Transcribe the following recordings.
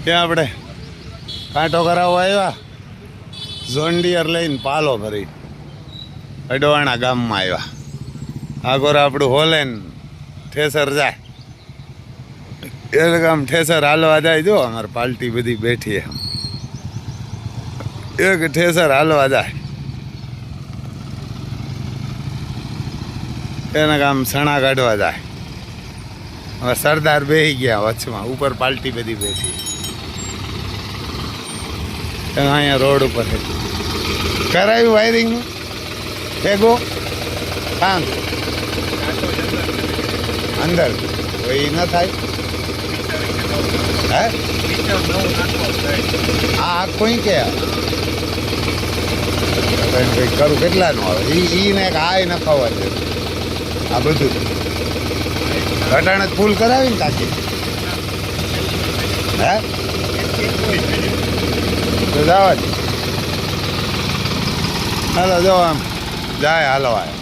ત્યાં આપણે કાંટો કરાવવા આવ્યા, ઝોન્ડિયર લઈને પાલો ભરી અડવાણા ગામમાં આવ્યા. આગળ આપણું હોલેન ઠેસર જાય એટલે આમ ઠેસર હાલવા જાય. જો અમારી પાર્ટી બધી બેઠી એક ઠેસર હાલવા જાય એને કામ સણા કાઢવા જાય. હવે સરદાર બેસી ગયા વચમાં, ઉપર પાર્ટી બધી બેઠી. અહીંયા રોડ ઉપર કરાયું વાયરિંગનું ભેગો કામ અંદર એ ન થાય. હે આ કોઈ કે કરું કેટલાનું આવે ને આ ન ખાવા દે. આ બધું ઘટાણે ફૂલ કરાવી ને તાકી. હે તો જવા જ હાલો. જો આમ જાય હાલો આય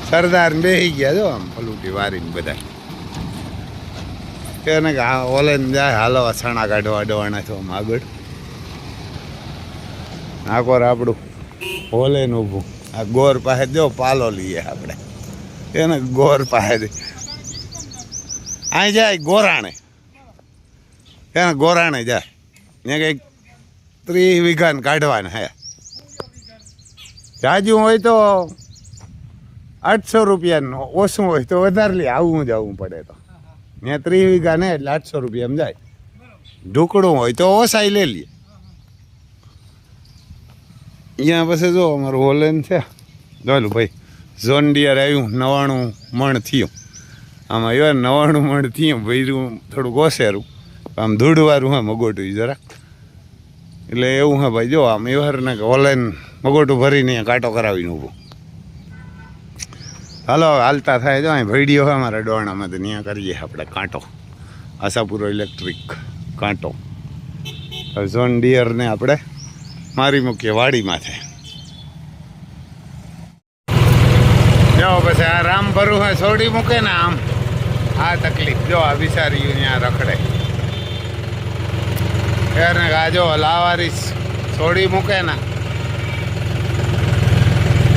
સરદાર બેસી ગયા. જો આમ પલુટી વારીને બધા એને કે ઓલે જાય હાલો સણા કાઢવા અડવાના છો આમ આગળ. આકોર આપણું હોલે ને ઊભું આ ગોર પાસે જો પાલો લઈએ આપણે એને ગોર પાસે અહીં જાય ગોરાણે. એને ગોરાણે જાય ને કંઈક 30 વીઘાને કાઢવાના હે. જાજુ હોય તો 800 રૂપિયાનું, ઓછું હોય તો વધારે લે. આવું જવું પડે તો ત્યાં 30 વીઘા ને એટલે 800 રૂપિયામાં જાય. ઢુકડું હોય તો ઓછાઈ લઈ લઈએ. અહીંયા પછી જો અમારું હોલેન છે. જોલું ભાઈ ઝોન્ડિયર આવ્યું 99 મણ થયું. આમાં એવા 99 મણ થયું. ભર્યું થોડુંક ઓસેરું, આમ ધૂળવારું હા મગોટું જરાક. એટલે એવું હા ભાઈ. જો આમ એવારને હોલેન મગોટું ભરીને કાંટો કરાવીને ઊભું. હાલો હાલતા થાય. જો અહીં ભેડીઓ હોય અમારા ડોણામાં તો ત્યાં કરીએ આપણે કાંટો. આશાપુરો ઇલેક્ટ્રિક કાંટો. ઝોન્ડિયરને આપણે મારી મૂકીએ વાડીમાંથી. જો પછી આ રામ ભરું હોય છોડી મૂકે ને આમ આ તકલીફ. જો આ બિચારી ત્યાં રખડે એને આ જો લાવારી છોડી મૂકે ને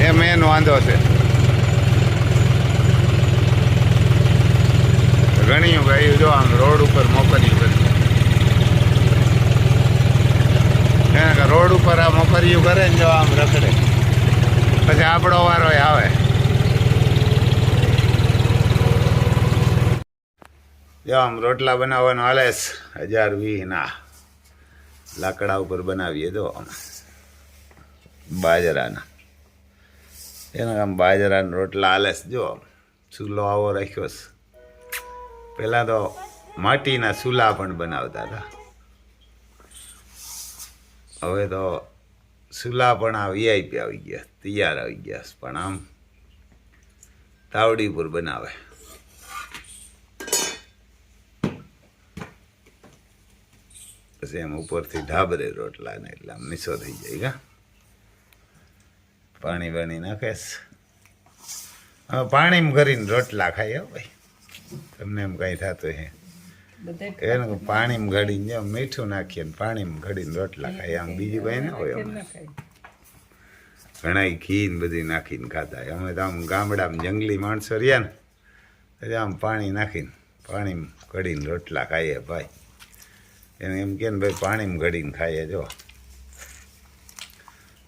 એ મેન વાંધો છે. ઘણી ગાયું જો આમ રોડ ઉપર મોકલ્યું કરી રોડ ઉપર આ મોકરિયું કરે ને જો આમ રખડે. પછી આપણો વારો આવે. જો આમ રોટલા બનાવવાનો હાલે 1020 ના લાકડા ઉપર બનાવીએ. જો આમ બાજરાના એના આમ બાજરાના રોટલા હાલે. જો આમ ચૂલો આવો રાખ્યો છે. પહેલાં તો માટીના ચૂલા પણ બનાવતા હતા. હવે તો ચૂલા પણ આ વીઆઈપી આવી ગયા, તૈયાર આવી ગયા. પણ આમ તાવડી પર બનાવે. પછી એમ ઉપરથી ઢાબરે રોટલા ને એટલે આમ નીચો થઈ જાય. કા પાણી બાણી નાખેશ. હવે પાણીમાં કરીને રોટલા ખાઈએ ભાઈ. તમને એમ કંઈ થતું હે એને પાણીમાં ઘડીને જેમ મીઠું નાખીએ ને પાણીમાં ઘડીને રોટલા ખાઈએ. આમ બીજું કંઈ ના હોય. અમે ઘણા ઘી ને બધી નાખીને ખાતા. અમે તો આમ ગામડામાં જંગલી માણસો રહ્યા ને એટલે આમ પાણી નાખીને પાણીમાં ઘડીને રોટલા ખાઈએ ભાઈ. એને એમ કે ને ભાઈ પાણીમાં ઘડીને ખાઈએ. જો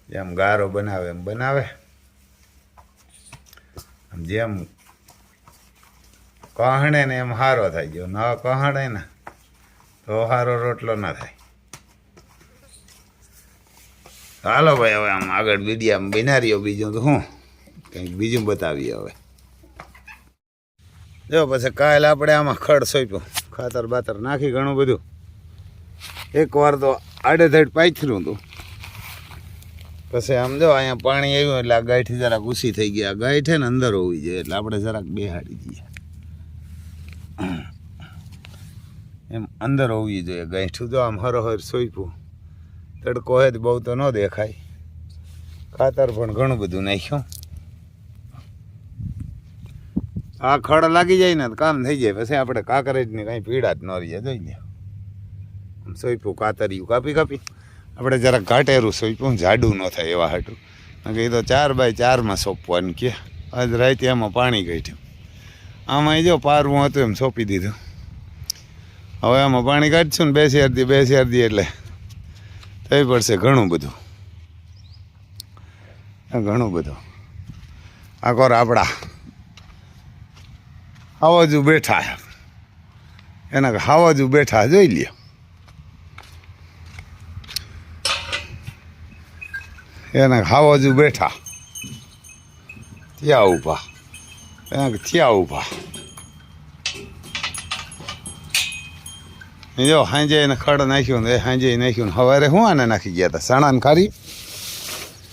જેમ ગારો બનાવે એમ બનાવે. આમ જેમ કહણે ને એમ સારો થાય. જો ન કહણે ને તો સારો રોટલો ના થાય. હાલો ભાઈ હવે આમ આગળ બીડિયામાં બનાવીઓ. બીજું તો શું કંઈક બીજું બતાવીએ હવે. જો પછી કાલે આપણે આમાં ખડ સોંપ્યું, ખાતર બાતર નાખી ઘણું બધું. એકવાર તો આડેધડ પાથર્યું હતું. પછી આમ જો અહીંયા પાણી આવ્યું એટલે આ ગાંઠી જરાક ઊંચી થઈ ગયા. ગાંઠ ને અંદર હોવી જોઈએ એટલે આપણે જરાક બેહાડી દઈએ. એમ અંદર હોવી જોઈએ ગાંઠું. જો આમ હરોહર સોંપ્યું. તડકો હોય તો બહુ તો ન દેખાય. ખાતર પણ ઘણું બધું નાખ્યું. આ ખડ લાગી જાય ને કામ થઈ જાય. પછી આપણે કાંકરેજની કાંઈ પીડા જ ન રહીએ. જોઈ લે સોંપ્યું કાતર્યું કાપી આપણે જરાક ઘાટેરું સોંપ્યું જાડું ન થાય એવા હાટું કે એ તો 4 બાય 4માં સોંપવાનું કે આજ રાતે એમાં પાણી કાઢ્યું આમાં જો પારવું હતું એમ સોંપી દીધું હવે આમાં પાણી કાઢશું ને 2 શેરદી એટલે થઈ પડશે ઘણું બધું આ કોર આપણા હાવાજુ બેઠા એના હાવાજુ બેઠા જોઈ લ્યો એના હાવાજુ બેઠા ત્યાં ઊભા ત્યાં ઊભા જો સાંજે એને ખડ નાખ્યું ને સાંજે નાખ્યું ને સવારે શું આને નાખી ગયા હતા સણાને ખારી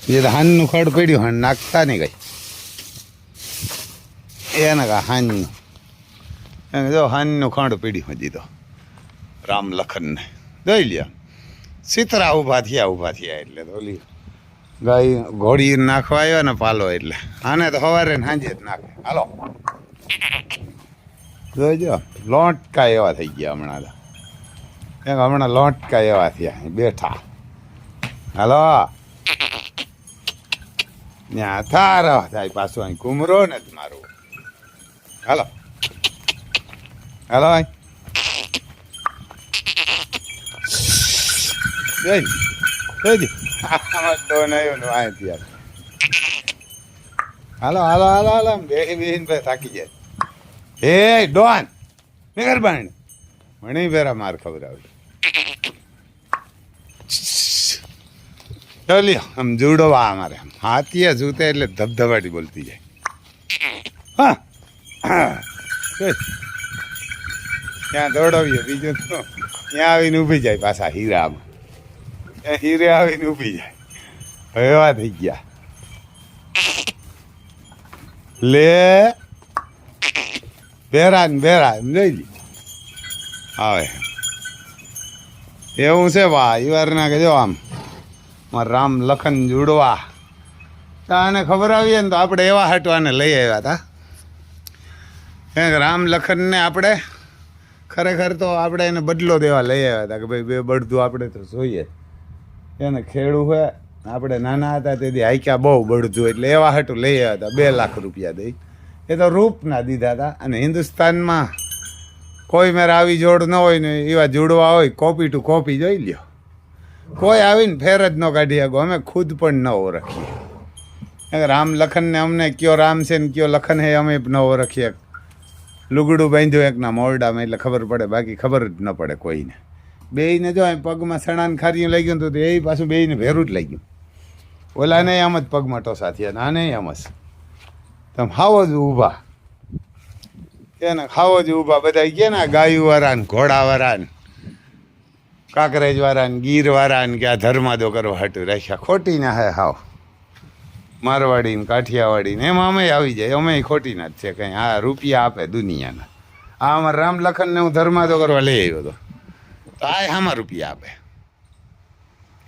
જે હાનનું ખડ પડ્યું હાન નાખતા નહીં ગઈ એને કા હાનનું એને જો હાનનું ખંડ પડ્યું હજી તો રામ લખનને જોઈ લ્યા સીતરા ઊભા થયા એટલે તો ઓલી ગાય ઘોડી નાખવા આવ્યો ને પાલો એટલે આને તો સવારે ને સાંજે જ નાખે હાલો જોઈજો લોટકા એવા થઈ ગયા હમણાં લોટકા એવા થયા બેઠા હાલો ત્યાં થારો થાય પાછું અહીં કુમરો ને મારું હાલો હાલો અહીં જોઈજી હાલો બેહીને થાકી જાય એ ડોન મહેરબાની મણી ભેરા માર ખબર આવે ચાલ્યો આમ જુડવા અમારે આમ હાથીએ જૂતે એટલે ધબધબાટી બોલતી જાય હા ત્યાં દોડાવીએ બીજું તો ત્યાં આવીને ઊભી જાય પાછા હીરામાં હીરે આવીને ઊભી જાય એવા થઈ ગયા લે ભેરા ને ભેરા એમ જોઈ લી આવે એવું છે ભાઈ વારના કે જો આમ મારા રામ લખન જુડવા તો આને ખબર આવીએ ને તો આપણે એવા હાટવાને લઈ આવ્યા હતા રામ લખનને આપણે ખરેખર તો આપણે એને બદલો દેવા લઈ આવ્યા હતા કે ભાઈ 2 બળદું આપણે તો જોઈએ એને ખેડું હોય આપણે નાના હતા તેથી હાઈક્યા બહુ બળદું એટલે એવા હાટું લઈ આવ્યા હતા 2 લાખ રૂપિયા દઈ એ તો રૂપના દીધા હતા અને હિન્દુસ્તાનમાં કોઈ મેરે આવી જોડ ન હોય ને એવા જોડવા હોય કોપી ટુ કોપી જોઈ લ્યો કોઈ આવીને ફેર જ ન કાઢી શકો અમે ખુદ પણ ન ઓળખીએ રામ લખનને અમને કયો રામ છે ને કયો લખન હે અમે ન ઓળખીએ લુગડું બાંધ્યું એકના મોરડામાં એટલે ખબર પડે બાકી ખબર જ ન પડે કોઈને બેયને જો પગમાં સણાને ખારીયું લઈ ગયું તો એ પાછું બેયને ભેરું જ લઈ ગયું ઓલાને આમ જ પગમાં ટોસા થયા આને આમ જ તમે હાવો જ ઊભા એને ખાવો જ ઊભા બધા ગયા ને ગાયુંવાળા ને ઘોડાવાળા ને કાંકરેજવાળા ને ગીરવાળા ને કે આ ધર્માદો કરવા હાટું રાખ્યા ખોટી ના હે હાવ મારવાડી ને કાઠિયાવાડી ને એમાં અમે આવી જાય અમે ખોટીના જ છે કંઈ આ રૂપિયા આપે દુનિયાના આ અમારા રામ લખનને હું ધર્માદો કરવા લઈ આવ્યો હતો તો આ આમાં રૂપિયા આપે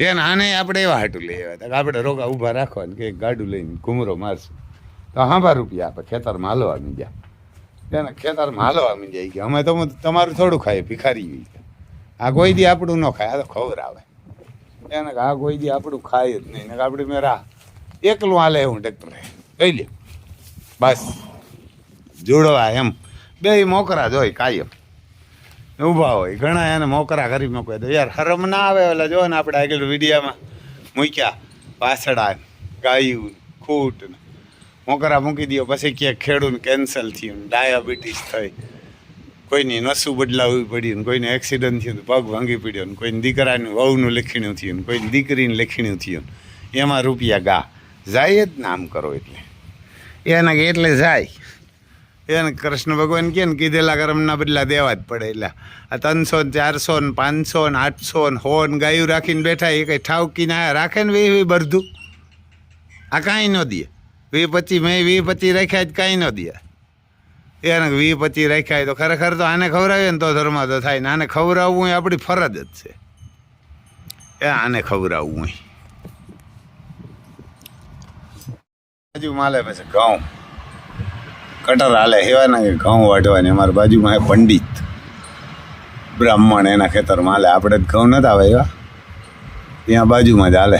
એને આને આપણે એવા હાટું લઈ આવ્યા હતા કે આપણે રોકા ઊભા રાખવા ને કે ગાડું લઈને ઘૂમરો મારશું તો હાંભા રૂપિયા આપે ખેતરમાં હાલવા મીડ્યા એને ખેતરમાં હાલવા મીડ્યા કે અમે તો તમારું થોડું ખાઈએ ભિખારી આ કોઈ દી આપણું ન ખાય આ તો ખબર આવે એને આ કોઈ દી આપણું ખાય જ નહીં ને આપણી મેરા એકલું હાલે હું ટ્રેક્ટરે કહી લે બસ જોડવા એમ 2 મોકરા જ હોય કાયમ ઊભા હોય ઘણા એને મોકરા કરી મૂકે તો યાર હરમ ના આવે એટલે જો ને આપણે આગળ વિડીયામાં મૂક્યા પાછડા ગાયું ખૂટ ને મોકરા મૂકી દો પછી ક્યાંક ખેડૂને કેન્સલ થયું ડાયાબિટીસ થઈ કોઈની નસું બદલાવવી પડી ને કોઈને એક્સિડન્ટ થયું પગ ભાંગી પડ્યો ને કોઈને દીકરાનું વહુનું લેખીણું થયું ને કોઈને દીકરીને લેખીણું થયું એમાં રૂપિયા ગા જાય જ ને આમ કરો એટલે એને એટલે જાય એને કૃષ્ણ ભગવાન કહે ને કીધેલા કર્મના બદલા દેવા જ પડે એટલે આ 300 ને 400 ને 500 ને 800 ને 100 ને ગાયું રાખીને બેઠા એ કંઈ ઠાવકીને રાખે ને વી બરધું આ કાંઈ ન દે 20-25 મેં 20-25 રાખ્યા જ કાંઈ ન દે એને 20-25 રાખ્યા તો ખરેખર તો આને ખવડાવીએ ને તો ધર્મા તો થાય ને આને ખવડાવવું એ આપણી ફરજ જ છે એ આને ખવડાવવું બાજુ માલે પછી ઘઉં કટર હાલે હેવાના કે ઘઉં વાટવાની અમારી બાજુમાં હે પંડિત બ્રાહ્મણ એના ખેતરમાં હાલે, આપણે ઘઉં નતા આવે એવા ત્યાં બાજુમાં જ હાલે.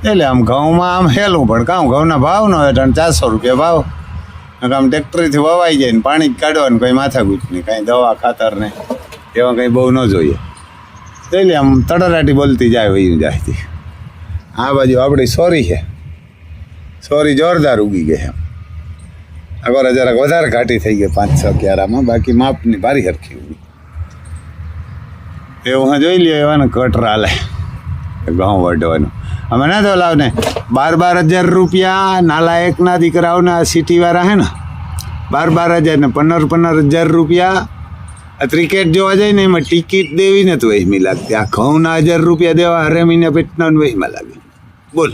એટલે આમ ઘઉંમાં આમ હેલું પણ કામ ઘઉંના ભાવ ન હોય, 400 રૂપિયા ભાવ. આમ ટ્રેક્ટરથી વવાઈ જાય ને પાણી જ કાઢવાનું, કંઈ માથાકૂટ નહીં, કાંઈ દવા ખાતર ને એવા કંઈ બહુ ન જોઈએ. એટલે આમ તડરાટી બોલતી જાય વહી જાય. આ બાજુ આપણી સોરી છે, સોરી જોરદાર ઉગી ગઈ એમ. અગર જરાક વધારે ઘાટી થઈ ગઈ 5-6 ક્યારામાં, બાકી માપની ભારી હરખી ઉગી. એવું હા જોઈ લ્યો, એવાને કટર હાલે ઘઉં વાઢવાનું. અમે ના તો લાવને 12,000 રૂપિયા નાલાયકના દીકરાઓને આ સિટીવાળા હે ને 12,000 ને 15,000 રૂપિયા ક્રિકેટ જોવા જાય ને એમાં ટિકિટ દેવી ને તો વહેમી લાગતી. આ ઘઉંના 1000 રૂપિયા દેવા હરે મહિને પેટના વહેમાં લાગે બોલ.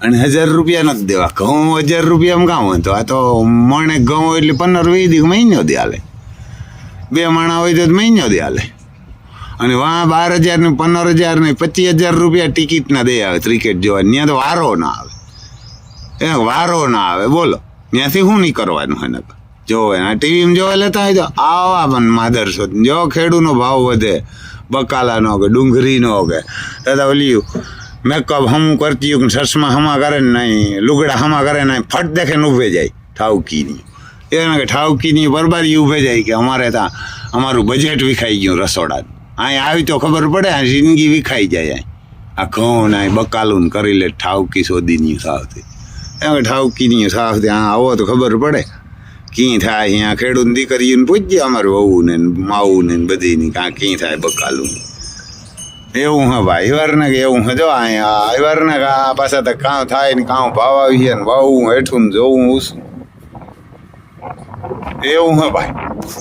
અને 1000 રૂપિયા નથી દેવા, ઘઉં 1000 રૂપિયામાં કામ હોય તો આ તો મણે ઘઉં એટલે 15-20 દી મહિનો દે હાલે, 2 માણા હોય તો મહિનો દે હાલે. અને વાં 12,000 ને 15,000 ને 25,000 રૂપિયા ટિકિટના દે આવે ક્રિકેટ જોવા. ત્યાં તો વારો ના આવે, વારો ના આવે બોલો. ત્યાંથી શું નહીં કરવાનું એને જોવે. આ ટીવીમાં જોવા લેતા હોય તો આવા પણ માદરસો જો ખેડૂનો ભાવ વધે, બકાલાનો કે ડુંગળીનો કે દાદા ઓલ્યું મેકઅપ હમું કરતી હોય કે ચશ્મા હમા કરે ને નહીં, લુગડા હમા કરે ને ફટ દેખે ને ઊભે જાય ઠાવકીની. એને કે ઠાવકીની બરબારી ઊભે જાય કે અમારે ત્યાં અમારું બજેટ વિખાઈ ગયું રસોડાનું. અહીંયા આવી તો ખબર પડે, આ જિંદગી વિખાઈ જાય. આ ઘઉં ને બકાલું કરી લે ઠાવકી શોધીની સાવથી. એમ ઠાવકીની સાવથી આ આવો તો ખબર પડે કી થાય. અહીંયા ખેડૂત દીકરીઓને પૂછજે અમારું વહુ ને માવું ને બધીની કાં કી થાય બકાલું. એવું હા ભાઈ વારને કે એવું જો અહીંયા વારને પાછા તો કાં થાય ને કાં ભાવ આવી છે ને વાવું હેઠું ને જોવું ઉસું એવું હા ભાઈ.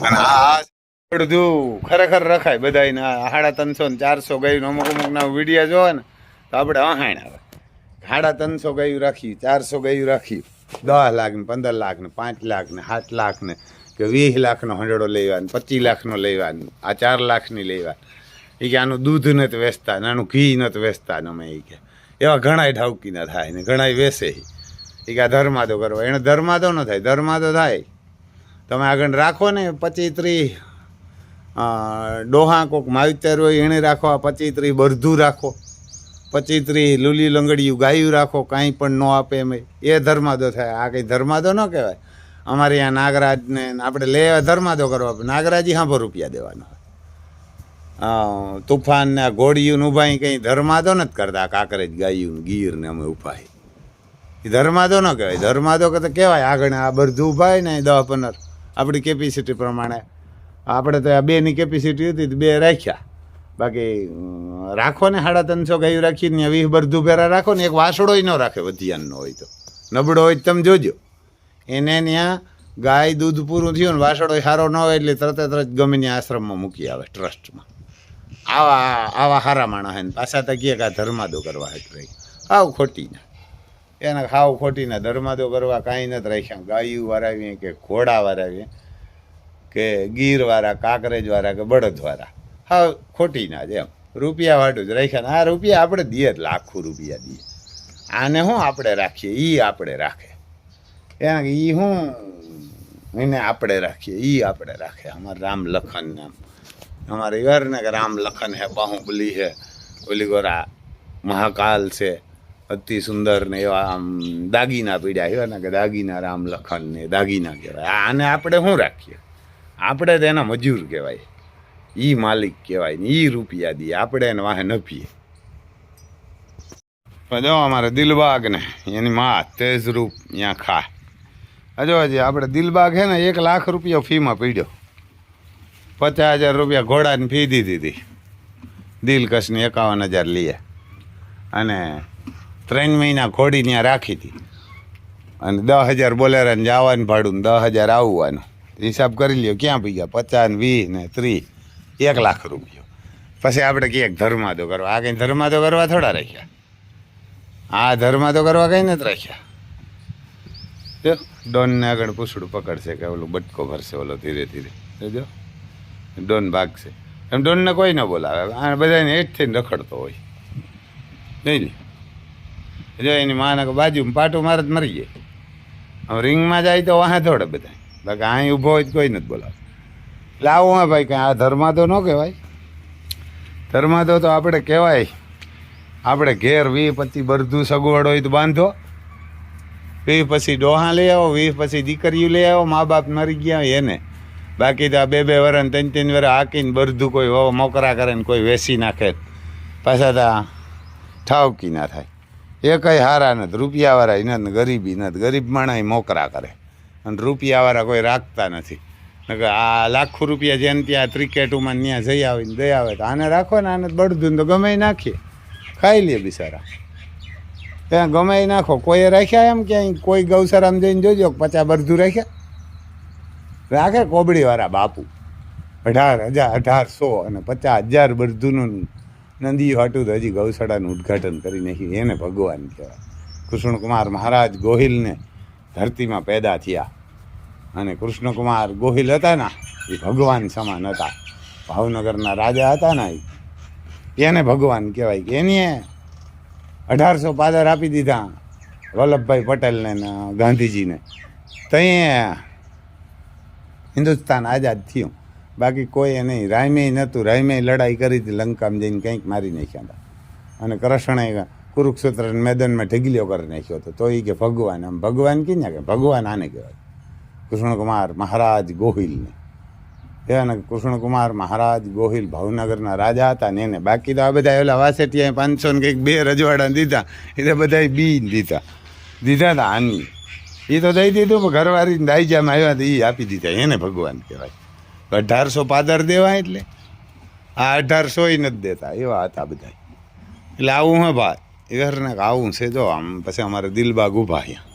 અને આ બધું ખરેખર રખાય બધાને. 350 ને 400 ગાયનું અમુક વિડીયો જોવે ને તો આપણે અહાણ આવે. 350 ગાયું રાખી, 400 ગાયું રાખી, 10 લાખ ને 15 લાખ ને 5 લાખ ને 7 લાખ ને કે 20 લાખનો હંડોળો લેવાનો, 25 લાખનો લેવાનો, આ 4 લાખની લેવા. એ કે આનું દૂધ નથી વેચતા ને આનું ઘી નથી વેચતા ને અમે એ કે એવા ઘણાય ઠાવકીના થાય ને ઘણાય વેચે. એ કે આ ધર્માદો કરવા, એને ધર્માદો ન થાય, ધર્માદો થાય તમે આગળ રાખો ને 25-30 ડોહા કોક માવતર હોય એને રાખો, 25-30 બરધું રાખો, 25-30 લૂલી લંગડિયું ગાયું રાખો, કાંઈ પણ ન આપે એમ એ ધર્માદો થાય. આ કંઈ ધર્માદો ન કહેવાય. અમારે અહીંયા નાગરાજને આપણે લેવા ધર્માદો કરવા, નાગરાજી હાંભો રૂપિયા દેવાનો. તુફાન ને ઘોડિયું ઉભાઈ કંઈ ધર્માદો નથી કરતા. કાંકરેજ ગાયું ગીર ને અમે ઉભાઈ એ ધર્માદો ન કહેવાય. ધર્માદો કે કહેવાય આગળ આ બરધું ઉભાય ને 10-15 આપણી કેપેસિટી પ્રમાણે. આપણે તો આ 2ની કેપેસિટી હતી તો 2 રાખ્યા. બાકી રાખો ને 350 ગાયું રાખીને 20 બરધું ભેરા રાખો ને. એક વાસળો ન રાખે વધ્યાનો હોય તો, નબળો હોય તમે જોજો. એને ત્યાં ગાય દૂધ પૂરું થયું ને વાસળો સારો ન હોય એટલે તરત ગમે ત્યાં આશ્રમમાં મૂકી આવે ટ્રસ્ટમાં. આવા હારા માણસ હે ને પાછા તો કહે કે આ ધર્માદો કરવા હેત રહી. હાવ ખોટીના એના હાવ ખોટીના ધર્માદો કરવા કાંઈ નથી રાખ્યા. ગાયું વારાવીએ કે ઘોડા વારાવીએ કે ગીરવાળા, કાંકરેજવાળા કે બળદવાળા, હાવ ખોટીના જ એમ રૂપિયા વાળું જ રાખ્યા. આ રૂપિયા આપણે દઈએ જ લાખો રૂપિયા દઈએ. આને શું આપણે રાખીએ, એ આપણે રાખે. એના એ શું એને આપણે રાખીએ, એ આપણે રાખે. અમારે રામ લખન નામ અમારે એવાર ને કે રામ લખન હે, બાહુબલી હે, ઓલી ગોરા મહાકાલ છે, અતિ સુંદર ને એવા આમ દાગીના પીડ્યા એવા ને કે દાગીના રામ લખન ને દાગીના કહેવાય. આને આપણે શું રાખીએ? આપણે તો એના મજૂર કહેવાય, એ માલિક કહેવાય ને એ રૂપિયા દઈએ, આપણે એને વાહે નફીએ. જો અમારે દિલબાગ ને એની માં તેજરૂપ ત્યાં ખા. હજો હજી આપણે દિલબાગ છે ને 1 લાખ રૂપિયા ફીમાં પીડ્યો. 50,000 રૂપિયા ઘોડાની ફી દીધી હતી. દિલકશની 51,000 લઈએ અને 3 મહિના ઘોડી ત્યાં રાખી હતી. અને 10,000 બોલેરાને જવાનું ભાડું ને 10,000 આવવાનું. હિસાબ કરી લ્યો ક્યાં પી ગયા 50 ને 20 ને 30, 1 લાખ રૂપિયા. પછી આપણે ક્યાંક ધર્માદો કરવા. આ કંઈ ધર્માદો કરવા થોડા રાખ્યા. આ ધર્માદો કરવા કંઈ નથી રાખ્યા. જો ડોનને આગળ પૂછડું પકડશે કે ઓલું બટકો ભરશે ઓલો ધીરે ધીરે. જો ડોન ભાગશે એમ. ડોનને કોઈ ન બોલાવે, આ બધાને એ જ થઈને રખડતો હોય. નહીં જો એની માને બાજુમાં પાટું મારે જ મરી જાય. હવે રિંગમાં જાય તો વાહે થોડે બધા, બાકી અહીં ઊભો હોય તો કોઈ નથી બોલાવે. એટલે આવું હા ભાઈ કાંઈ આ ધર્માદો ન કહેવાય. ધર્માદો તો આપણે કહેવાય આપણે ઘેર 20-25 બધું સગવડ હોય તો બાંધો, 20 પછી ડોહા લઈ આવો, 20 પછી દીકરીઓ લઈ આવો, મા બાપ મરી ગયા હોય એને. બાકી તો આ 2-2 વર્ષ 3-3 વર્ષ હાકીને બધું કોઈ મોકરા કરે ને કોઈ વેસી નાખે, પાછા તા ઠાવકી ના થાય. એ કંઈ હારા નથી, રૂપિયાવાળા નથી, ગરીબી નથી. ગરીબ માણસ મોકરા કરે અને રૂપિયાવાળા કોઈ રાખતા નથી. આ લાખો રૂપિયા જેને ત્યાં ક્રિકેટમાં ત્યાં જઈ આવીને દઈ આવે તો આને રાખો ને, આને બળદું તો ગમે નાખીએ, ખાઈ લે બિચારા. ત્યાં ગમે નાખો. કોઈએ રાખ્યા એમ ક્યાંય કોઈ ગૌશાળામાં જઈને જોજો 50 બળદું રાખ્યા રાખે કોબડીવાળા બાપુ. 18,000 1800 અને 50,000 બળદુનું નંદીઓ હાટું તો હજી ગૌશાળાનું ઉદ્ઘાટન કરી નાખ્યું. એને ભગવાન કહેવાય. કૃષ્ણકુમાર મહારાજ ગોહિલને ધરતીમાં પેદા થયા અને કૃષ્ણકુમાર ગોહિલ હતા ને એ ભગવાન સમાન હતા. ભાવનગરના રાજા હતા ને એને ભગવાન કહેવાય. કે એની 1800 પાદર આપી દીધા વલ્લભભાઈ પટેલને ને ગાંધીજીને, ત્યાં હિન્દુસ્તાન આઝાદ થયું. બાકી કોઈએ નહીં. રાયમે નહોતું. રાયમે લડાઈ કરી હતી, લંકામાં જઈને કંઈક મારી નાખ્યા હતા. અને કૃષ્ણએ કુરુક્ષેત્ર મેદાનમાં ઢગલીઓ કરી નાખ્યો હતો. તો એ કે ભગવાન. આમ ભગવાન કીને કે ભગવાન આને કહેવાય. કૃષ્ણકુમાર મહારાજ ગોહિલને એને કૃષ્ણકુમાર મહારાજ ગોહિલ ભાવનગરના રાજા હતા ને એને. બાકી તો આ બધા ઓલા વાસેટિયા 500 ને કંઈક 2 રજવાડા દીધા, એ બધા બી દીધા હતા આની. એ તો દઈ દીધું, પણ ઘરવાળીને દાઈજામાં આવ્યા તો એ આપી દીધા. એને ભગવાન કહેવાય. 1800 પાદર દેવાય એટલે આ 1800 નથી દેતા, એવા હતા બધા. એટલે આવું હે ભાઈ, એ ઘરને આવું છે. જો આમ પછી અમારે દિલબાગ ઊભા અહીંયા